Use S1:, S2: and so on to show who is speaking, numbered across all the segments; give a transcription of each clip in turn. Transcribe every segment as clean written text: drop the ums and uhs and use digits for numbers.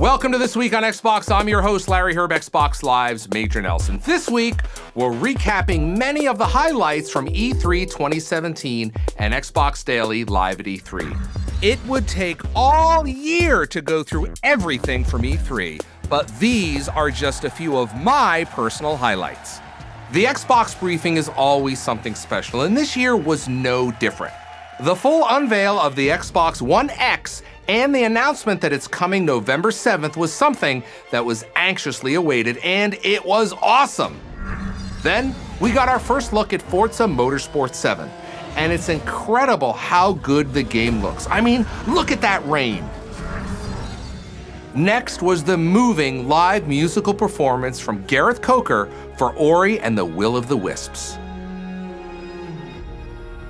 S1: Welcome to This Week on Xbox. I'm your host, Larry Herb, Xbox Live's Major Nelson. This week, we're recapping many of the highlights from E3 2017 and Xbox Daily Live at E3. It would take all year to go through everything from E3, but these are just a few of my personal highlights. The Xbox briefing is always something special, and this year was no different. The full unveil of the Xbox One X and the announcement that it's coming November 7th was something that was anxiously awaited, and it was awesome. Then, we got our first look at Forza Motorsport 7, and it's incredible how good the game looks. I mean, look at that rain. Next was the moving live musical performance from Gareth Coker for Ori and the Will of the Wisps.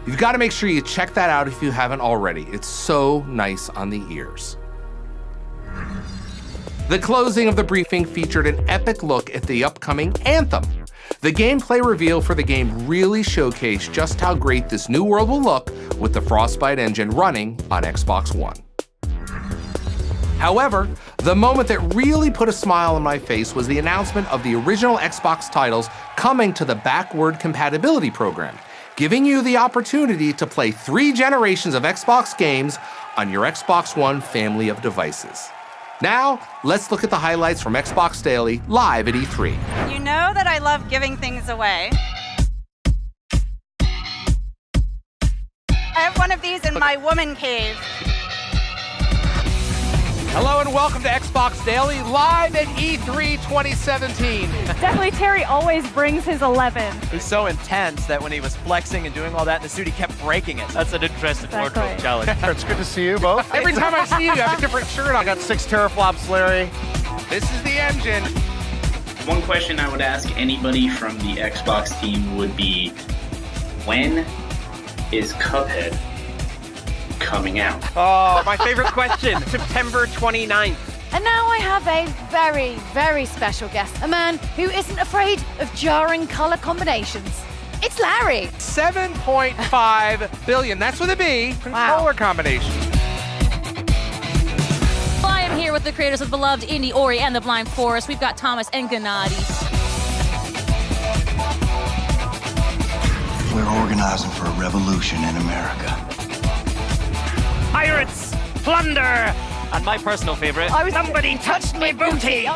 S1: You've got to make sure you check that out if you haven't already. It's so nice on the ears. The closing of the briefing featured an epic look at the upcoming Anthem. The gameplay reveal for the game really showcased just how great this new world will look with the Frostbite engine running on Xbox One. However, the moment that really put a smile on my face was the announcement of the original Xbox titles coming to the backward compatibility program, giving you the opportunity to play 3 generations of Xbox games on your Xbox One family of devices. Now, let's look at the highlights from Xbox Daily Live at E3.
S2: You know that I love giving things away. I have one of these in my woman cave.
S1: Hello and welcome to Xbox Daily Live at E3 2017.
S3: Definitely Terry always brings his 11.
S4: He's so intense that when he was flexing and doing all that in the suit, he kept breaking it.
S5: That's an interesting wardrobe challenge.
S6: It's good to see you both.
S1: Every time I see you, you have a different shirt on.
S6: I got 6 teraflops, Larry.
S1: This is the engine.
S7: One question I would ask anybody from the Xbox team would be, when is Cuphead coming out?
S4: Oh, my favorite question. September 29th.
S8: And now I have a very, very special guest, a man who isn't afraid of jarring color combinations. It's Larry.
S1: 7.5 billion, that's with a B, controller combinations.
S9: I am here with the creators of beloved indie Ori and the Blind Forest. We've got Thomas and Gennady.
S10: We're organizing for a revolution in America.
S5: Pirates, plunder, and my personal favorite, somebody touched me booty.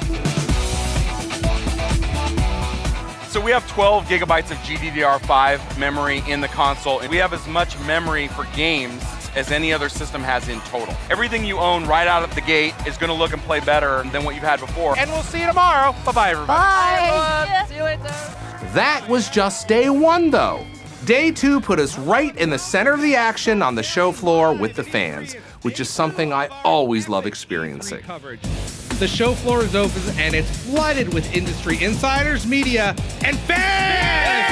S11: So we have 12 gigabytes of GDDR5 memory in the console, and we have as much memory for games as any other system has in total. Everything you own right out of the gate is going to look and play better than what you've had before. And we'll see you tomorrow. Bye-bye, everybody.
S8: Bye.
S4: See you later.
S1: That was just day 1, though. Day 2 put us right in the center of the action on the show floor with the fans, which is something I always love experiencing.
S12: The show floor is open and it's flooded with industry insiders, media, and fans!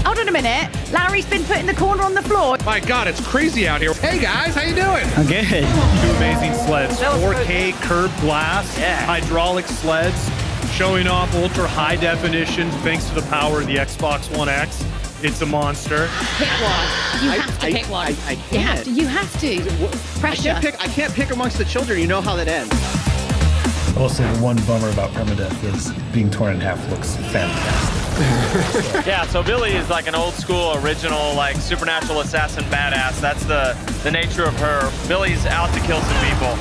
S8: Hold on a minute. Larry's been put in the corner on the floor.
S12: My God, it's crazy out here. Hey guys, how you doing?
S5: I'm good.
S13: 2 amazing sleds, 4K curved glass, hydraulic sleds, showing off ultra high definition thanks to the power of the Xbox One X. It's a monster.
S8: Pick one. You have to pick one.
S6: I can't.
S8: You have to. Pressure.
S6: I can't pick amongst the children. You know how that ends.
S14: I will say the one bummer about permadeath is being torn in half looks fantastic.
S5: Yeah, so Billy is like an old school, original, like supernatural assassin badass. That's the nature of her. Billy's out to kill some people.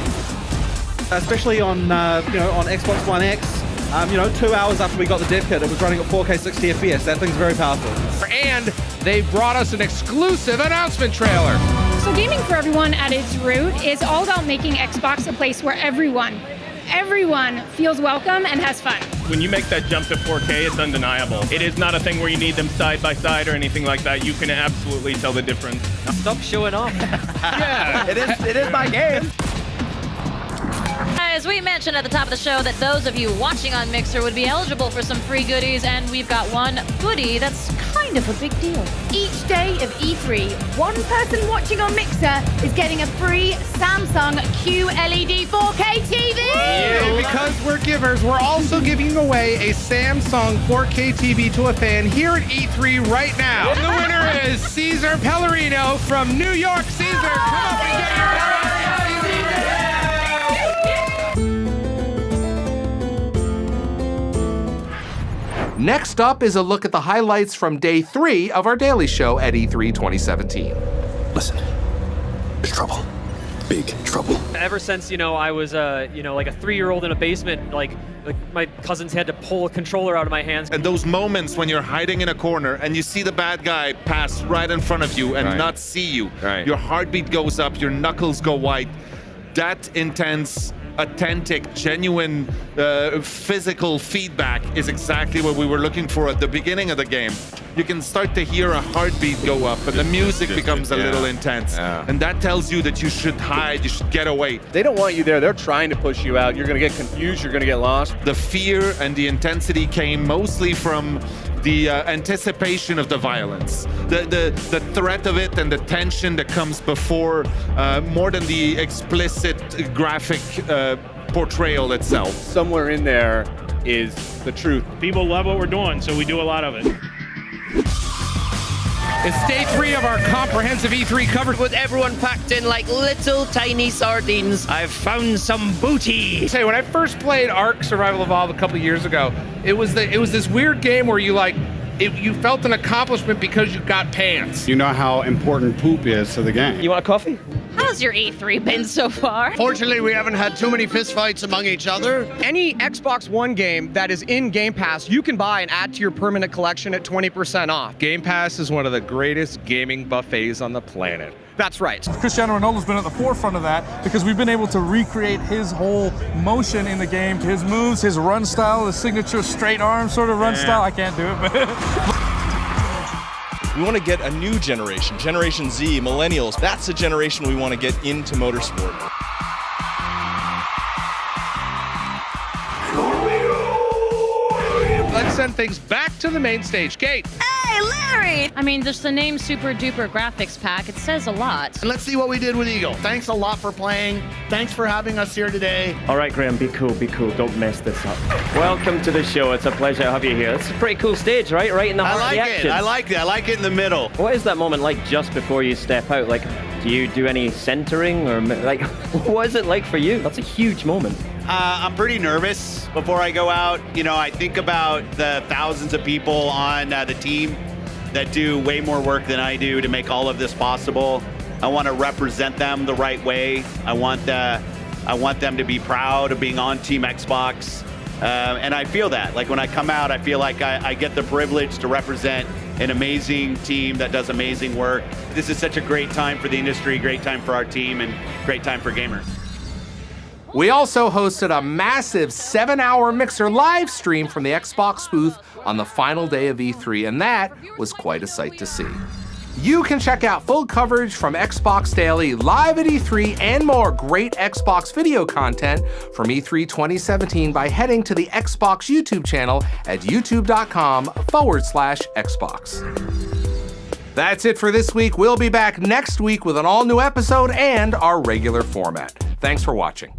S6: Especially on on Xbox One X. 2 hours after we got the dev kit, it was running at 4K 60 FPS. That thing's very powerful.
S12: And they brought us an exclusive announcement trailer.
S3: So gaming for everyone at its root is all about making Xbox a place where everyone feels welcome and has fun.
S13: When you make that jump to 4K, it's undeniable. It is not a thing where you need them side by side or anything like that. You can absolutely tell the difference.
S4: Stop showing off.
S12: Yeah.
S6: It is my game.
S9: As we mentioned at the top of the show that those of you watching on Mixer would be eligible for some free goodies, and we've got one goodie that's kind of a big deal.
S8: Each day of E3, one person watching on Mixer is getting a free Samsung QLED 4K TV.
S12: And because we're givers, we're also giving away a Samsung 4K TV to a fan here at E3 right now. And the winner is Caesar Pellerino from New York. Caesar, come up and get your
S1: Next up is a look at the highlights from day 3 of our daily show at E3 2017.
S15: Listen, there's trouble. Big trouble.
S16: Ever since, I was, like a 3-year-old in a basement, like my cousins had to pull a controller out of my hands.
S17: And those moments when you're hiding in a corner and you see the bad guy pass right in front of you and not see you, your heartbeat goes up, your knuckles go white. That intense, authentic, genuine, physical feedback is exactly what we were looking for at the beginning of the game. You can start to hear a heartbeat go up, but the music becomes a little intense. And that tells you that you should hide, you should get away.
S18: They don't want you there. They're trying to push you out. You're going to get confused. You're going to get lost.
S17: The fear and the intensity came mostly from the anticipation of the violence, the threat of it and the tension that comes before, more than the explicit graphic portrayal itself.
S18: Somewhere in there is the truth.
S13: People love what we're doing, so we do a lot of it.
S12: It's day 3 of our comprehensive E3 coverage.
S19: With everyone packed in like little tiny sardines, I've found some booty.
S12: Say, when I first played Ark Survival Evolved a couple of years ago, it was this weird game where you felt an accomplishment because you got pants.
S20: You know how important poop is to the game.
S19: You want a coffee?
S9: How's your E3 been so far?
S19: Fortunately, we haven't had too many fistfights among each other.
S21: Any Xbox One game that is in Game Pass, you can buy and add to your permanent collection at 20% off.
S22: Game Pass is one of the greatest gaming buffets on the planet.
S21: That's right.
S23: Cristiano Ronaldo's been at the forefront of that because we've been able to recreate his whole motion in the game, his moves, his run style, his signature straight arm sort of run style. I can't do it, but...
S24: We want to get a new generation, Generation Z, millennials. That's the generation we want to get into motorsport.
S12: Let's send things back to the main stage. Kate.
S9: Hey, Larry! I mean, just the name Super Duper Graphics Pack, it says a lot.
S19: And let's see what we did with Eagle. Thanks a lot for playing. Thanks for having us here today.
S25: All right, Graham, be cool. Don't mess this up. Welcome to the show. It's a pleasure to have you here. It's a pretty cool stage, right? Right in the heart of the action.
S19: I like it. I like it in the middle.
S25: What is that moment like just before you step out? Like, do you do any centering or like, what is it like for you? That's a huge moment.
S26: I'm pretty nervous before I go out. I think about the thousands of people on the team that do way more work than I do to make all of this possible. I want to represent them the right way. I want them to be proud of being on Team Xbox. And I feel that. Like when I come out, I feel like I get the privilege to represent an amazing team that does amazing work. This is such a great time for the industry, great time for our team, and great time for gamers.
S1: We also hosted a massive 7-hour Mixer live stream from the Xbox booth on the final day of E3, and that was quite a sight to see. You can check out full coverage from Xbox Daily, live at E3, and more great Xbox video content from E3 2017 by heading to the Xbox YouTube channel at youtube.com/Xbox. That's it for this week. We'll be back next week with an all-new episode and our regular format. Thanks for watching.